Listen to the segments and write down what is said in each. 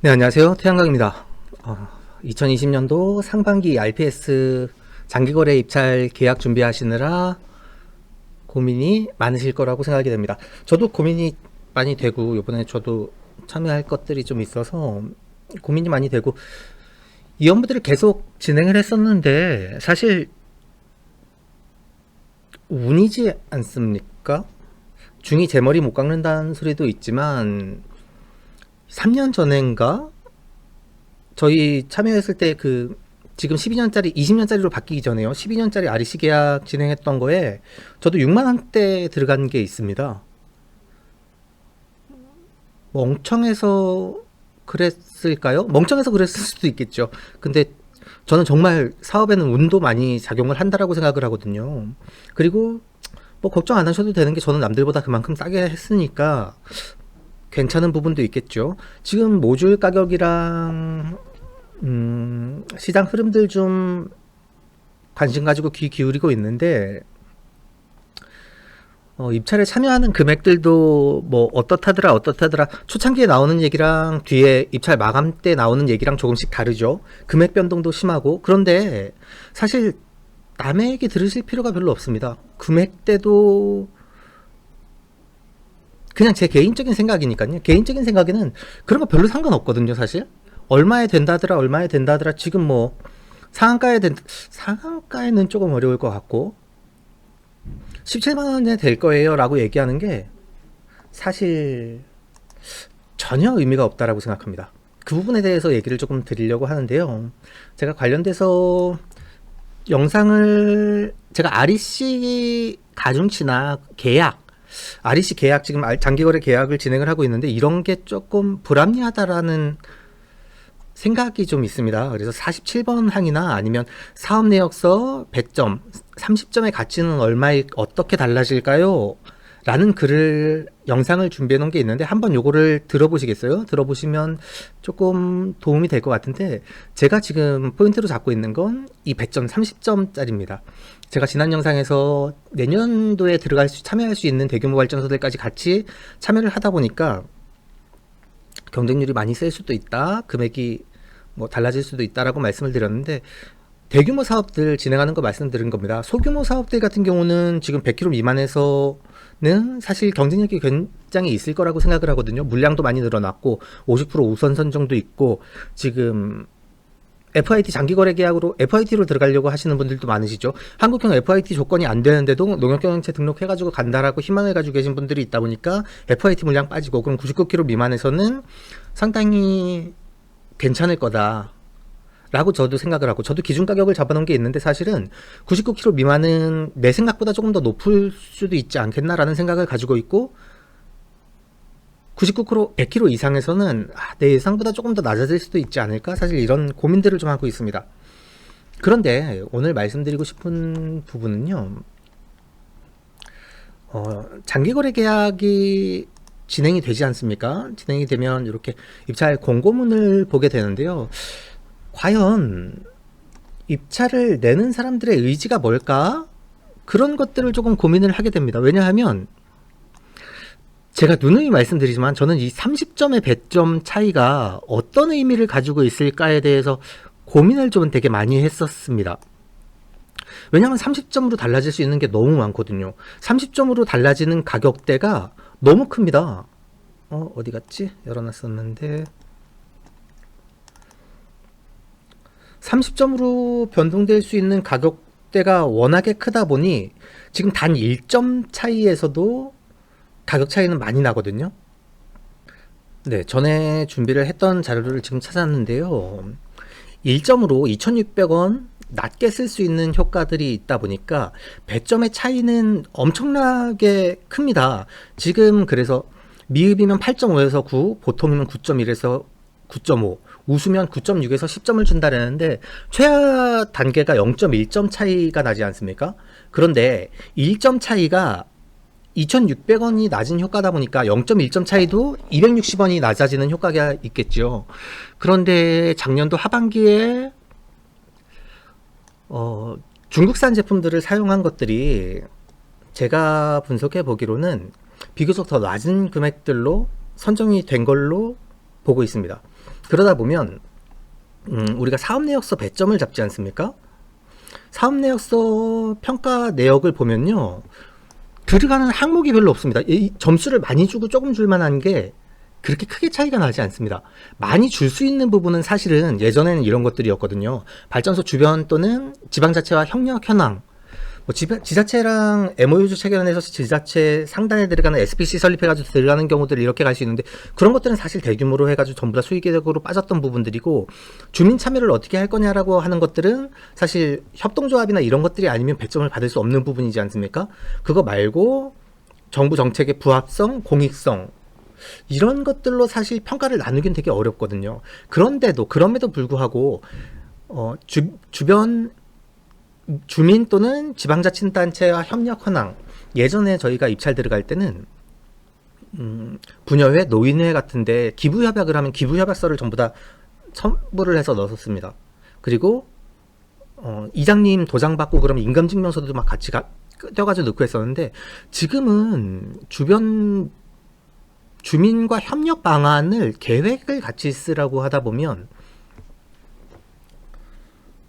네, 안녕하세요. 태양광입니다. 2020년도 상반기 RPS 장기거래 입찰 계약 준비하시느라 고민이 많으실 거라고 생각이 됩니다. 저도 고민이 많이 되고, 이번에 저도 참여할 것들이 좀 있어서 고민이 많이 되고, 이 업무들을 계속 진행을 했었는데, 사실 운이지 않습니까? 중이 제 머리 못 깎는다는 소리도 있지만, 3년 전인가 저희 참여했을 때 지금 12년짜리 20년짜리로 바뀌기 전에요, 12년짜리 REC 계약 진행했던 거에 저도 6만 원대 들어간 게 있습니다. 멍청해서 그랬을까요? 멍청해서 그랬을 수도 있겠죠. 근데 저는 정말 사업에는 운도 많이 작용을 한다라고 생각을 하거든요. 그리고 뭐 걱정 안 하셔도 되는 게, 저는 남들보다 그만큼 싸게 했으니까 괜찮은 부분도 있겠죠. 지금 모듈 가격이랑 시장 흐름들 좀 관심 가지고 귀 기울이고 있는데, 입찰에 참여하는 금액들도 뭐 어떻다더라 초창기에 나오는 얘기랑 뒤에 입찰 마감 때 나오는 얘기랑 조금씩 다르죠. 금액 변동도 심하고. 그런데 사실 남의 얘기 들으실 필요가 별로 없습니다. 금액대도 그냥 제 개인적인 생각이니까요. 개인적인 생각에는 그런 거 별로 상관없거든요, 사실. 얼마에 된다더라. 지금 뭐 상한가에는 조금 어려울 것 같고, 17만 원에 될 거예요 라고 얘기하는 게 사실 전혀 의미가 없다라고 생각합니다. 그 부분에 대해서 얘기를 조금 드리려고 하는데요. 제가 관련돼서 영상을, 제가 REC 가중치나 계약, REC 계약, 지금 장기거래 계약을 진행을 하고 있는데, 이런 게 조금 불합리하다라는 생각이 좀 있습니다. 그래서 47번 항이나 아니면 사업 내역서 100점, 30점의 가치는 얼마에 어떻게 달라질까요? 라는 글을, 영상을 준비해 놓은 게 있는데, 한번 요거를 들어보시겠어요? 들어보시면 조금 도움이 될 것 같은데, 제가 지금 포인트로 잡고 있는 건 이 100점, 30점짜리입니다. 제가 지난 영상에서 내년도에 참여할 수 있는 대규모 발전소들까지 같이 참여를 하다 보니까 경쟁률이 많이 셀 수도 있다, 금액이 뭐 달라질 수도 있다라고 말씀을 드렸는데, 대규모 사업들 진행하는 거 말씀드린 겁니다. 소규모 사업들 같은 경우는 지금 100km 미만에서는 사실 경쟁력이 굉장히 있을 거라고 생각을 하거든요. 물량도 많이 늘어났고 50% 우선 선정도 있고, 지금 FIT 장기거래 계약으로 FIT로 들어가려고 하시는 분들도 많으시죠. 한국형 FIT 조건이 안 되는데도 농협경영체 등록해가지고 간다라고 희망을 가지고 계신 분들이 있다 보니까 FIT 물량 빠지고, 그럼 99km 미만에서는 상당히 괜찮을 거다 라고 저도 생각을 하고, 저도 기준 가격을 잡아놓은 게 있는데, 사실은 99km 미만은 내 생각보다 조금 더 높을 수도 있지 않겠나라는 생각을 가지고 있고, 99km, 100km 이상에서는 내 예상보다 조금 더 낮아질 수도 있지 않을까, 사실 이런 고민들을 좀 하고 있습니다. 그런데 오늘 말씀드리고 싶은 부분은요, 장기거래 계약이 진행이 되지 않습니까? 진행이 되면 이렇게 입찰 공고문을 보게 되는데요. 과연 입찰을 내는 사람들의 의지가 뭘까? 그런 것들을 조금 고민을 하게 됩니다. 왜냐하면 제가 누누이 말씀드리지만, 저는 이 30점의 배점 차이가 어떤 의미를 가지고 있을까에 대해서 고민을 좀 되게 많이 했었습니다. 왜냐하면 30점으로 달라질 수 있는 게 너무 많거든요. 30점으로 달라지는 가격대가 너무 큽니다. 어디 갔지? 열어놨었는데, 30점으로 변동될 수 있는 가격대가 워낙에 크다 보니 지금 단 1점 차이에서도 가격 차이는 많이 나거든요. 네, 전에 준비를 했던 자료를 지금 찾았는데요. 1점으로 2,600원 낮게 쓸 수 있는 효과들이 있다 보니까 배점의 차이는 엄청나게 큽니다. 지금 그래서 미흡이면 8.5에서 9, 보통이면 9.1에서 9.5, 우수면 9.6에서 10점을 준다라는데, 최하 단계가 0.1점 차이가 나지 않습니까? 그런데 1점 차이가 2,600원이 낮은 효과다 보니까 0.1점 차이도 260원이 낮아지는 효과가 있겠죠. 그런데 작년도 하반기에 중국산 제품들을 사용한 것들이 제가 분석해 보기로는 비교적 더 낮은 금액들로 선정이 된 걸로 보고 있습니다. 그러다 보면 우리가 사업 내역서 배점을 잡지 않습니까? 사업 내역서 평가 내역을 보면요, 들어가는 항목이 별로 없습니다. 이 점수를 많이 주고 조금 줄 만한 게 그렇게 크게 차이가 나지 않습니다. 많이 줄 수 있는 부분은 사실은 예전에는 이런 것들이었거든요. 발전소 주변 또는 지방자치와 협력 현황, 뭐 지자체랑 MOU 체결해서 지자체 상단에 들어가는 SPC 설립해가지고 들어가는 경우들을 이렇게 갈 수 있는데, 그런 것들은 사실 대규모로 해가지고 전부 다 수익액으로 빠졌던 부분들이고, 주민 참여를 어떻게 할 거냐라고 하는 것들은 사실 협동조합이나 이런 것들이 아니면 배점을 받을 수 없는 부분이지 않습니까? 그거 말고 정부 정책의 부합성, 공익성, 이런 것들로 사실 평가를 나누긴 되게 어렵거든요. 그럼에도 불구하고 주변 주민 또는 지방자치단체와 협력 현황, 예전에 저희가 입찰 들어갈 때는 부녀회, 노인회 같은데 기부협약을 하면 기부협약서를 전부 다 첨부를 해서 넣었습니다. 그리고 이장님 도장 받고 그러면 인감증명서도 막 같이 떼어가지고 넣고 했었는데, 지금은 주변 주민과 협력 방안을 계획을 같이 쓰라고 하다 보면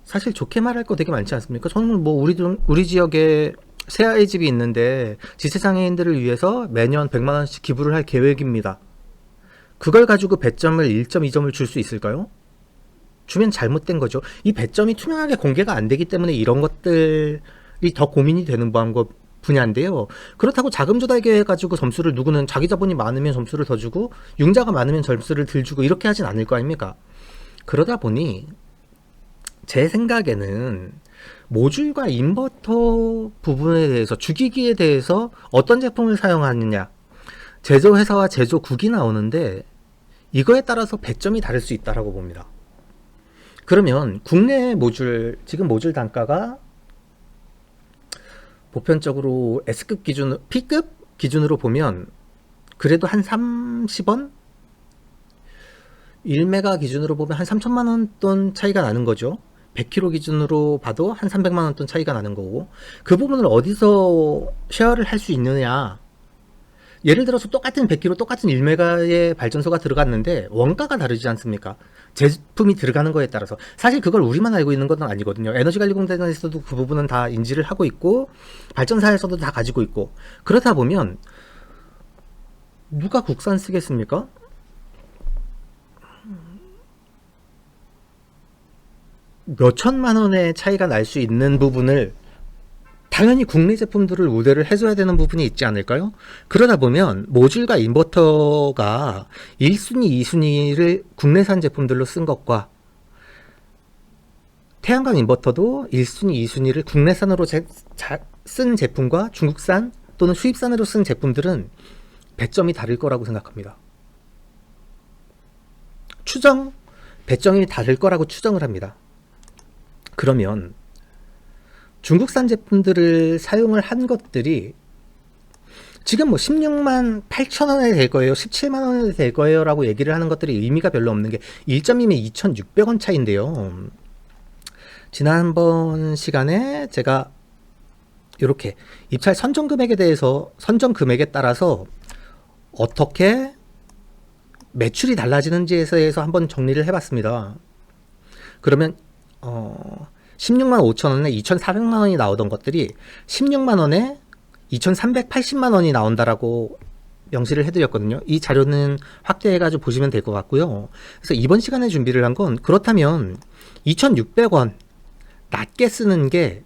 사실 좋게 말할 거 되게 많지 않습니까? 저는 뭐 우리 지역에 새 아이집이 있는데 지체장애인들을 위해서 매년 100만 원씩 기부를 할 계획입니다. 그걸 가지고 배점을 1점, 2점을 줄 수 있을까요? 주면 잘못된 거죠. 이 배점이 투명하게 공개가 안 되기 때문에 이런 것들이 더 고민이 되는 분야인데요. 그렇다고 자금 조달계 해가지고 점수를, 누구는 자기 자본이 많으면 점수를 더 주고 융자가 많으면 점수를 덜 주고 이렇게 하진 않을 거 아닙니까? 그러다 보니 제 생각에는 모듈과 인버터 부분에 대해서, 주기기에 대해서 어떤 제품을 사용하느냐, 제조회사와 제조국이 나오는데 이거에 따라서 배점이 다를 수 있다고 봅니다. 그러면 국내 모듈, 지금 모듈 단가가 보편적으로 S급 기준, P급 기준으로 보면 그래도 한 30원? 1메가 기준으로 보면 한 3천만 원 돈 차이가 나는 거죠. 100kg 기준으로 봐도 한 300만 원 돈 차이가 나는 거고, 그 부분을 어디서 쉐어를 할 수 있느냐. 예를 들어서 똑같은 100kg, 똑같은 1메가의 발전소가 들어갔는데 원가가 다르지 않습니까? 제품이 들어가는 거에 따라서. 사실 그걸 우리만 알고 있는 건 아니거든요. 에너지관리공단에서도 그 부분은 다 인지를 하고 있고, 발전사에서도 다 가지고 있고. 그렇다 보면 누가 국산 쓰겠습니까? 몇 천만 원의 차이가 날 수 있는 부분을 당연히 국내 제품들을 우대를 해줘야 되는 부분이 있지 않을까요? 그러다 보면 모듈과 인버터가 1순위, 2순위를 국내산 제품들로 쓴 것과, 태양광 인버터도 1순위, 2순위를 국내산으로 쓴 제품과 중국산 또는 수입산으로 쓴 제품들은 배점이 다를 거라고 생각합니다. 배점이 다를 거라고 추정을 합니다. 그러면 중국산 제품들을 사용을 한 것들이 지금 뭐 16만 8천 원에 될 거예요, 17만 원에 될 거예요 라고 얘기를 하는 것들이 의미가 별로 없는 게 1점이면 2,600원 차이인데요. 지난번 시간에 제가 이렇게 입찰 선정 금액에 대해서, 선정 금액에 따라서 어떻게 매출이 달라지는지에 대해서 한번 정리를 해봤습니다. 그러면 16만 5천 원에 2,400만 원이 나오던 것들이 16만 원에 2,380만 원이 나온다라고 명시를 해드렸거든요. 이 자료는 확대해가지고 보시면 될 것 같고요. 그래서 이번 시간에 준비를 한 건, 그렇다면 2,600원 낮게 쓰는 게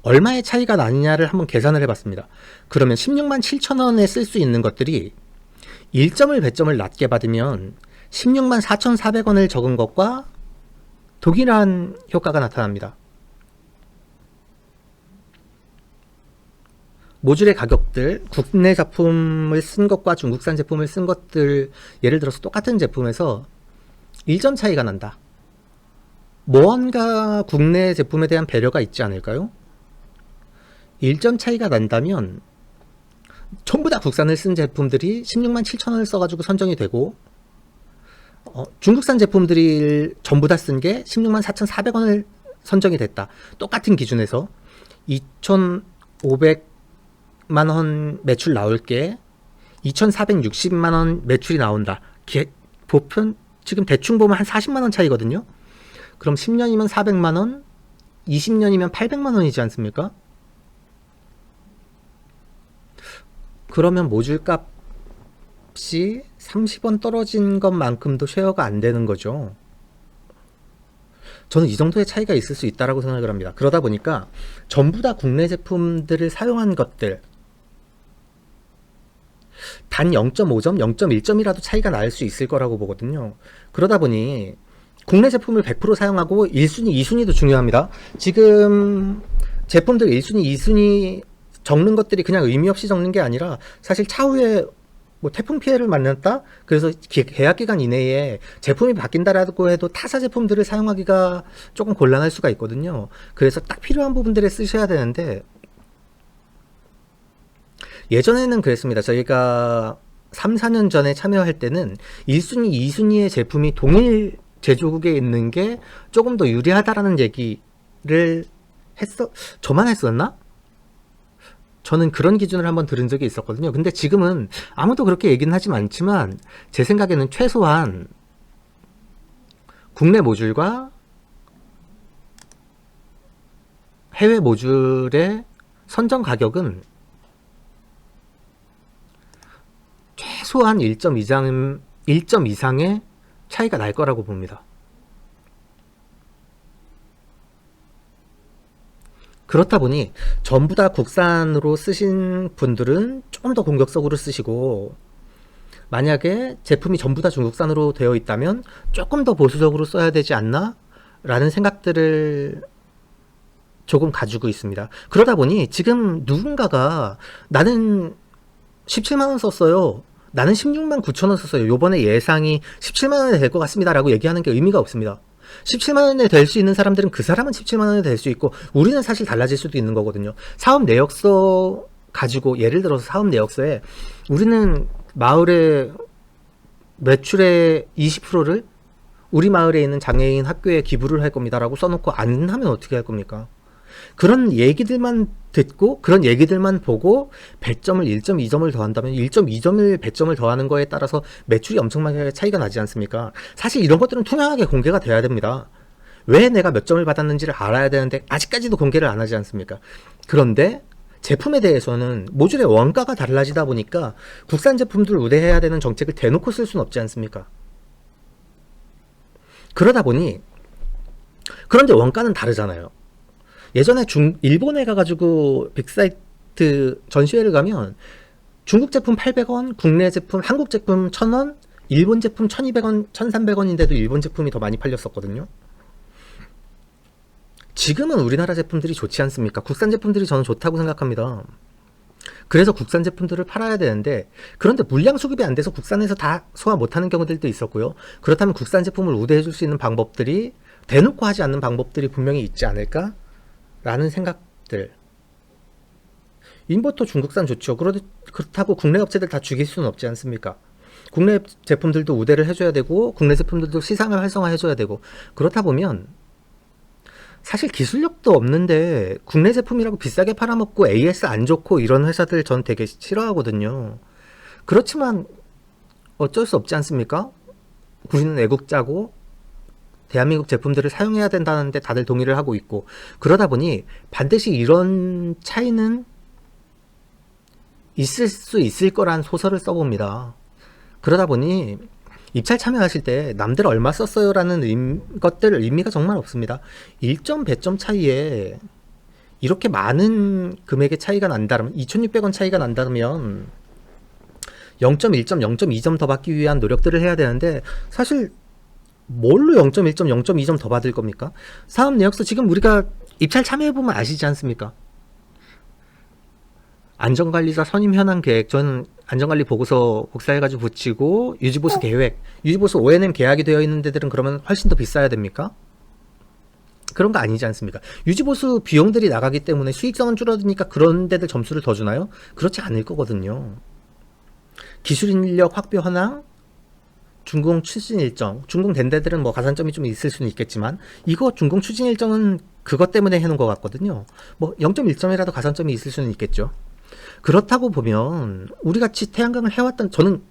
얼마의 차이가 나느냐를 한번 계산을 해봤습니다. 그러면 16만 7천 원에 쓸 수 있는 것들이 1점을 배점을 낮게 받으면 16만 4,400원을 적은 것과 동일한 효과가 나타납니다. 모듈의 가격들, 국내 제품을 쓴 것과 중국산 제품을 쓴 것들, 예를 들어서 똑같은 제품에서 1점 차이가 난다. 무언가 국내 제품에 대한 배려가 있지 않을까요? 1점 차이가 난다면 전부 다 국산을 쓴 제품들이 16만 7천 원을 써가지고 선정이 되고, 중국산 제품들이 전부 다 쓴 게 16만 4,400원을 선정이 됐다. 똑같은 기준에서 2,500만 원 매출 나올 게 2,460만 원 매출이 나온다. 지금 대충 보면 한 40만 원 차이거든요. 그럼 10년이면 400만 원, 20년이면 800만 원이지 않습니까? 그러면 모듈 값이 30원 떨어진 것만큼도 쉐어가 안 되는 거죠. 저는 이 정도의 차이가 있을 수 있다고 생각을 합니다. 그러다 보니까 전부 다 국내 제품들을 사용한 것들, 단 0.5점, 0.1점이라도 차이가 날 수 있을 거라고 보거든요. 그러다 보니 국내 제품을 100% 사용하고 1순위, 2순위도 중요합니다. 지금 제품들 1순위, 2순위 적는 것들이 그냥 의미 없이 적는 게 아니라 사실 차후에 뭐 태풍 피해를 만났다? 그래서 계약 기간 이내에 제품이 바뀐다라고 해도 타사 제품들을 사용하기가 조금 곤란할 수가 있거든요. 그래서 딱 필요한 부분들에 쓰셔야 되는데, 예전에는 그랬습니다. 저희가 3, 4년 전에 참여할 때는 1순위, 2순위의 제품이 동일 제조국에 있는 게 조금 더 유리하다라는 얘기를 저만 했었나? 저는 그런 기준을 한번 들은 적이 있었거든요. 근데 지금은 아무도 그렇게 얘기는 하지 않지만 제 생각에는 최소한 국내 모듈과 해외 모듈의 선정 가격은 최소한 1점 이상의 차이가 날 거라고 봅니다. 그렇다 보니 전부 다 국산으로 쓰신 분들은 조금 더 공격적으로 쓰시고, 만약에 제품이 전부 다 중국산으로 되어 있다면 조금 더 보수적으로 써야 되지 않나? 라는 생각들을 조금 가지고 있습니다. 그러다 보니 지금 누군가가 나는 17만원 썼어요, 나는 16만 9천원 썼어요, 요번에 예상이 17만원이 될 것 같습니다 라고 얘기하는 게 의미가 없습니다. 17만원에 될 수 있는 사람들은 그 사람은 17만원에 될 수 있고, 우리는 사실 달라질 수도 있는 거거든요. 사업 내역서 가지고, 예를 들어서 사업 내역서에 우리는 마을의 매출의 20%를 우리 마을에 있는 장애인 학교에 기부를 할 겁니다 라고 써놓고 안 하면 어떻게 할 겁니까? 그런 얘기들만 듣고 그런 얘기들만 보고 배점을 1.2점을 더한다면 1.2점을 배점을 더하는 거에 따라서 매출이 엄청나게 차이가 나지 않습니까? 사실 이런 것들은 투명하게 공개가 돼야 됩니다. 왜 내가 몇 점을 받았는지를 알아야 되는데 아직까지도 공개를 안 하지 않습니까? 그런데 제품에 대해서는 모듈의 원가가 달라지다 보니까 국산 제품들을 우대해야 되는 정책을 대놓고 쓸 수는 없지 않습니까? 그러다 보니, 그런데 원가는 다르잖아요. 예전에 일본에 가가지고 빅사이트 전시회를 가면 중국 제품 800원, 국내 제품, 한국 제품 1000원, 일본 제품 1200원, 1300원인데도 일본 제품이 더 많이 팔렸었거든요. 지금은 우리나라 제품들이 좋지 않습니까? 국산 제품들이 저는 좋다고 생각합니다. 그래서 국산 제품들을 팔아야 되는데, 그런데 물량 수급이 안 돼서 국산에서 다 소화 못하는 경우들도 있었고요. 그렇다면 국산 제품을 우대해 줄 수 있는 방법들이, 대놓고 하지 않는 방법들이 분명히 있지 않을까? 라는 생각들. 인버터 중국산 좋죠. 그렇다고 국내 업체들 다 죽일 수는 없지 않습니까? 국내 제품들도 우대를 해줘야 되고, 국내 제품들도 시장을 활성화해줘야 되고, 그렇다 보면 사실 기술력도 없는데 국내 제품이라고 비싸게 팔아먹고 AS 안 좋고 이런 회사들 전 되게 싫어하거든요. 그렇지만 어쩔 수 없지 않습니까? 우리는 애국자고 대한민국 제품들을 사용해야 된다는데 다들 동의를 하고 있고, 그러다 보니 반드시 이런 차이는 있을 수 있을 거란 소설을 써봅니다. 그러다 보니 입찰 참여하실 때 남들 얼마 썼어요 라는 것들 의미가 정말 없습니다. 1점 배점 차이에 이렇게 많은 금액의 차이가 난다면, 2,600원 차이가 난다면 0.1점, 0.2점 더 받기 위한 노력들을 해야 되는데, 사실 뭘로 0.1점, 0.2점 더 받을 겁니까? 사업 내역서 지금 우리가 입찰 참여해보면 아시지 않습니까? 안전관리자 선임 현황 계획, 저는 안전관리 보고서 복사해가지고 붙이고, 유지보수 계획, 유지보수 O&M 계약이 되어 있는 데들은 그러면 훨씬 더 비싸야 됩니까? 그런 거 아니지 않습니까? 유지보수 비용들이 나가기 때문에 수익성은 줄어드니까 그런 데들 점수를 더 주나요? 그렇지 않을 거거든요. 기술인력 확보 현황, 준공 추진 일정, 준공된 데들은 뭐 가산점이 좀 있을 수는 있겠지만, 이거 준공 추진 일정은 그것 때문에 해놓은 것 같거든요. 뭐 0.1점이라도 가산점이 있을 수는 있겠죠. 그렇다고 보면 우리같이 태양광을 해왔던, 저는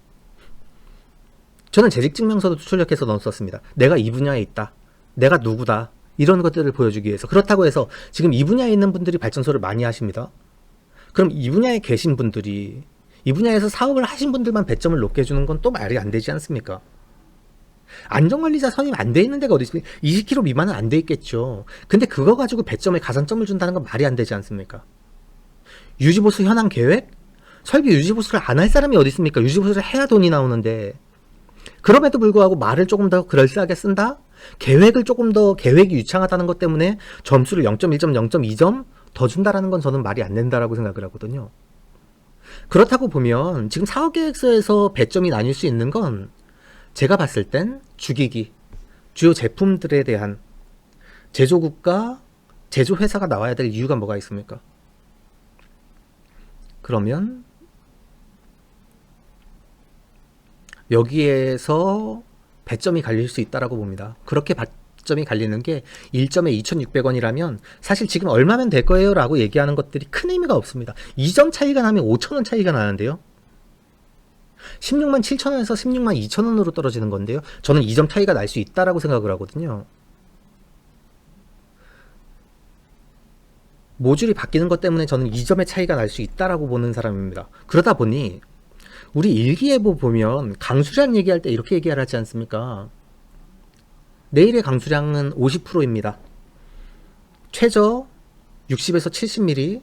저는 재직증명서도 출력해서 넣었었습니다. 내가 이 분야에 있다. 내가 누구다. 이런 것들을 보여주기 위해서. 그렇다고 해서 지금 이 분야에 있는 분들이 발전소를 많이 하십니다. 그럼 이 분야에 계신 분들이, 이 분야에서 사업을 하신 분들만 배점을 높게 해주는 건 또 말이 안 되지 않습니까? 안전관리자 선임 안 돼 있는 데가 어디 있습니까? 20km 미만은 안 돼 있겠죠. 근데 그거 가지고 배점에 가산점을 준다는 건 말이 안 되지 않습니까? 유지보수 현황 계획? 설비 유지보수를 안 할 사람이 어디 있습니까? 유지보수를 해야 돈이 나오는데. 그럼에도 불구하고 말을 조금 더 그럴싸하게 쓴다? 계획을 조금 더, 계획이 유창하다는 것 때문에 점수를 0.1점, 0.2점 더 준다라는 건 저는 말이 안 된다라고 생각을 하거든요. 그렇다고 보면 지금 사업계획서에서 배점이 나뉠 수 있는 건 제가 봤을 땐 주기기, 주요 제품들에 대한 제조국가, 제조회사가 나와야 될 이유가 뭐가 있습니까? 그러면 여기에서 배점이 갈릴 수 있다라고 봅니다. 그렇게 배점이 갈리는 게 1점에 2,600원이라면 사실 지금 얼마면 될 거예요 라고 얘기하는 것들이 큰 의미가 없습니다. 2점 차이가 나면 5,000원 차이가 나는데요. 16만 7천원에서 16만 2천원으로 떨어지는 건데요. 저는 2점 차이가 날 수 있다라고 생각을 하거든요. 모듈이 바뀌는 것 때문에 저는 2점의 차이가 날 수 있다라고 보는 사람입니다. 그러다 보니 우리 일기예보 보면 강수량 얘기할 때 이렇게 얘기를 하지 않습니까? 내일의 강수량은 50%입니다. 최저 60에서 70mm,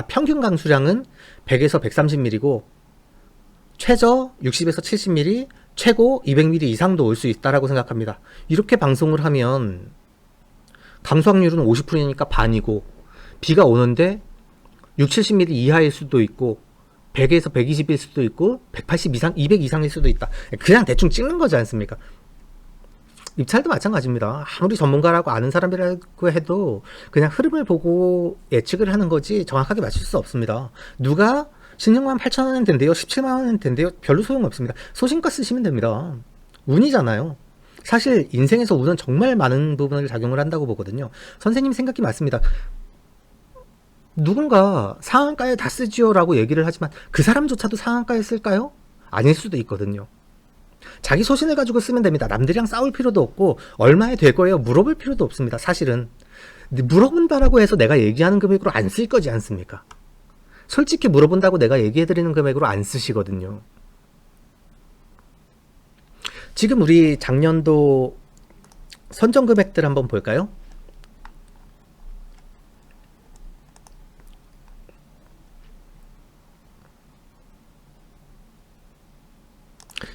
평균 강수량은 100에서 130mm고 최저 60에서 70mm, 최고 200mm 이상도 올 수 있다라고 생각합니다. 이렇게 방송을 하면 강수 확률은 50%니까 반이고, 비가 오는데 60, 70mm 이하일 수도 있고 100에서 120일 수도 있고 180 이상, 200 이상일 수도 있다. 그냥 대충 찍는 거지 않습니까? 입찰도 마찬가지입니다. 아무리 전문가라고 아는 사람이라고 해도 그냥 흐름을 보고 예측을 하는 거지 정확하게 맞출 수 없습니다. 누가 16만 8천원은 된대요, 17만 원은 된대요, 별로 소용없습니다. 소신껏 쓰시면 됩니다. 운이잖아요. 사실 인생에서 운은 정말 많은 부분을 작용을 한다고 보거든요. 선생님 생각이 맞습니다. 누군가 상한가에 다 쓰지요 라고 얘기를 하지만 그 사람조차도 상한가에 쓸까요? 아닐 수도 있거든요. 자기 소신을 가지고 쓰면 됩니다. 남들이랑 싸울 필요도 없고 얼마에 될 거예요 물어볼 필요도 없습니다. 사실은 물어본다라고 해서 내가 얘기하는 금액으로 안 쓸 거지 않습니까? 솔직히 물어본다고 내가 얘기해드리는 금액으로 안 쓰시거든요. 지금 우리 작년도 선정 금액들 한번 볼까요?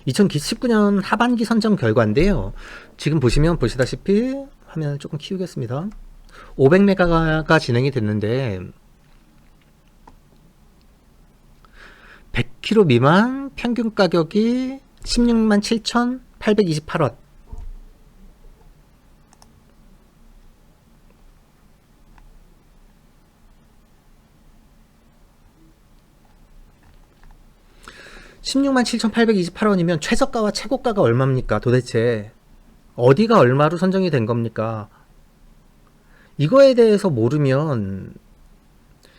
(2019년) 하반기 선정 결과인데요. 지금 보시다시피 화면을 조금 키우겠습니다. 500메가가 진행이 됐는데 100km 미만 평균 가격이 16만 7,828원. (16만 7,828원이면) 최저가와 최고가가 얼마입니까? 도대체 어디가 얼마로 선정이 된 겁니까? 이거에 대해서 모르면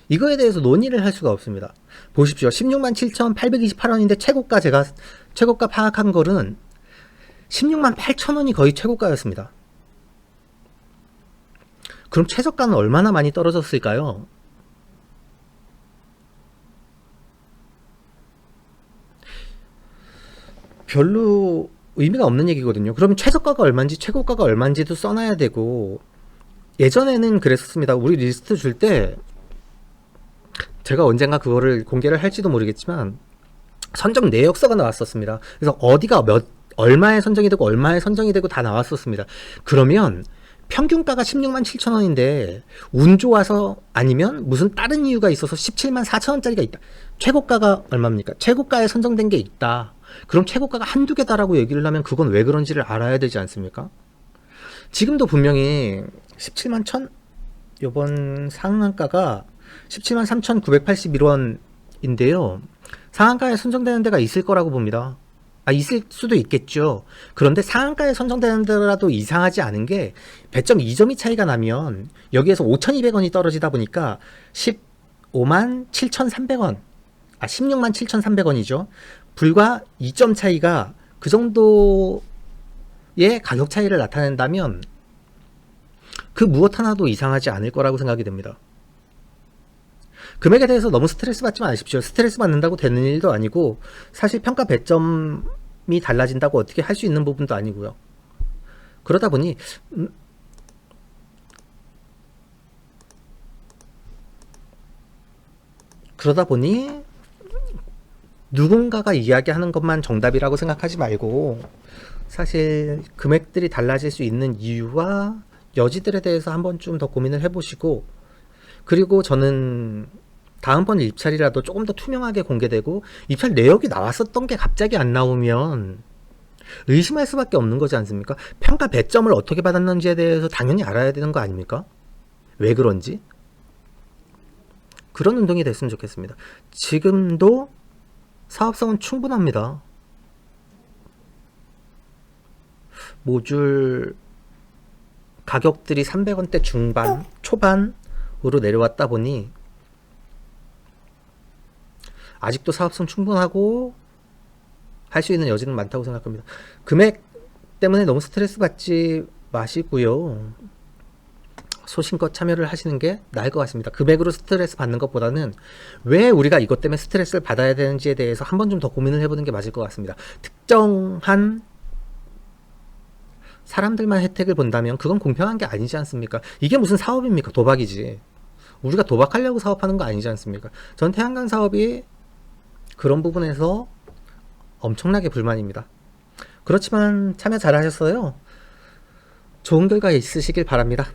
이거에 대해서 논의를 할 수가 없습니다. 보십시오. 16만 7,828원인데 제가 최고가 파악한 거는 16만 8천원이 거의 최고가였습니다. 그럼 최저가는 얼마나 많이 떨어졌을까요? 별로 의미가 없는 얘기거든요. 그러면 최저가가 얼마인지 최고가가 얼마인지도 써놔야 되고, 예전에는 그랬었습니다. 우리 리스트 줄 때 제가 언젠가 그거를 공개를 할지도 모르겠지만 선정 내역서가 나왔었습니다. 그래서 어디가 얼마에 선정이 되고 얼마에 선정이 되고 다 나왔었습니다. 그러면 평균가가 16만 7천원인데 운 좋아서 아니면 무슨 다른 이유가 있어서 17만 4천원짜리가 있다. 최고가가 얼마입니까? 최고가에 선정된 게 있다. 그럼 최고가가 한두 개다라고 얘기를 하면 그건 왜 그런지를 알아야 되지 않습니까? 지금도 분명히 17만 1천, 요번 상한가가 17만 3,981원인데요. 상한가에 선정되는 데가 있을 거라고 봅니다. 있을 수도 있겠죠. 그런데 상한가에 선정되는 데라도 이상하지 않은 게 배점 2점이 차이가 나면 여기에서 5,200원이 떨어지다 보니까 15만 7,300원, 16만 7,300원이죠. 불과 2점 차이가 그 정도의 가격 차이를 나타낸다면 그 무엇 하나도 이상하지 않을 거라고 생각이 됩니다. 금액에 대해서 너무 스트레스 받지 마십시오. 스트레스 받는다고 되는 일도 아니고 사실 평가 배점이 달라진다고 어떻게 할 수 있는 부분도 아니고요. 그러다 보니 누군가가 이야기하는 것만 정답이라고 생각하지 말고 사실 금액들이 달라질 수 있는 이유와 여지들에 대해서 한번 좀 더 고민을 해보시고, 그리고 저는 다음번 입찰이라도 조금 더 투명하게 공개되고 입찰 내역이 나왔었던 게 갑자기 안 나오면 의심할 수밖에 없는 거지 않습니까? 평가 배점을 어떻게 받았는지에 대해서 당연히 알아야 되는 거 아닙니까? 왜 그런지? 그런 운동이 됐으면 좋겠습니다. 지금도 사업성은 충분합니다. 모듈 가격들이 300원대 중반, 초반으로 내려왔다 보니 아직도 사업성 충분하고 할 수 있는 여지는 많다고 생각합니다. 금액 때문에 너무 스트레스 받지 마시고요. 소신껏 참여를 하시는 게 나을 것 같습니다. 금액으로 스트레스 받는 것보다는 왜 우리가 이것 때문에 스트레스를 받아야 되는지에 대해서 한 번 좀 더 고민을 해보는 게 맞을 것 같습니다. 특정한 사람들만 혜택을 본다면 그건 공평한 게 아니지 않습니까? 이게 무슨 사업입니까? 도박이지. 우리가 도박하려고 사업하는 거 아니지 않습니까? 전 태양광 사업이 그런 부분에서 엄청나게 불만입니다. 그렇지만 참여 잘하셨어요. 좋은 결과 있으시길 바랍니다.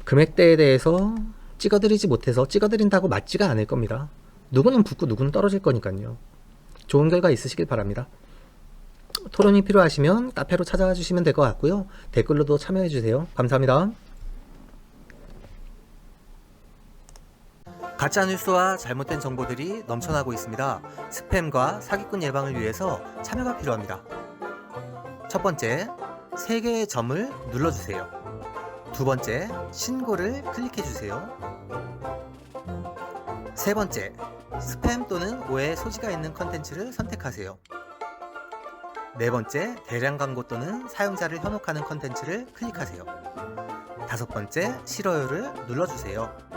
금액대에 대해서 찍어드리지 못해서 찍어드린다고 맞지가 않을 겁니다. 누구는 붙고 누구는 떨어질 거니까요. 좋은 결과 있으시길 바랍니다. 토론이 필요하시면 카페로 찾아와 주시면 될 것 같고요. 댓글로도 참여해 주세요. 감사합니다. 가짜 뉴스와 잘못된 정보들이 넘쳐나고 있습니다. 스팸과 사기꾼 예방을 위해서 참여가 필요합니다. 첫 번째, 3개의 점을 눌러주세요. 두 번째, 신고를 클릭해주세요. 세 번째, 스팸 또는 오해 소지가 있는 컨텐츠를 선택하세요. 네 번째, 대량 광고 또는 사용자를 현혹하는 컨텐츠를 클릭하세요. 다섯 번째, 싫어요를 눌러주세요.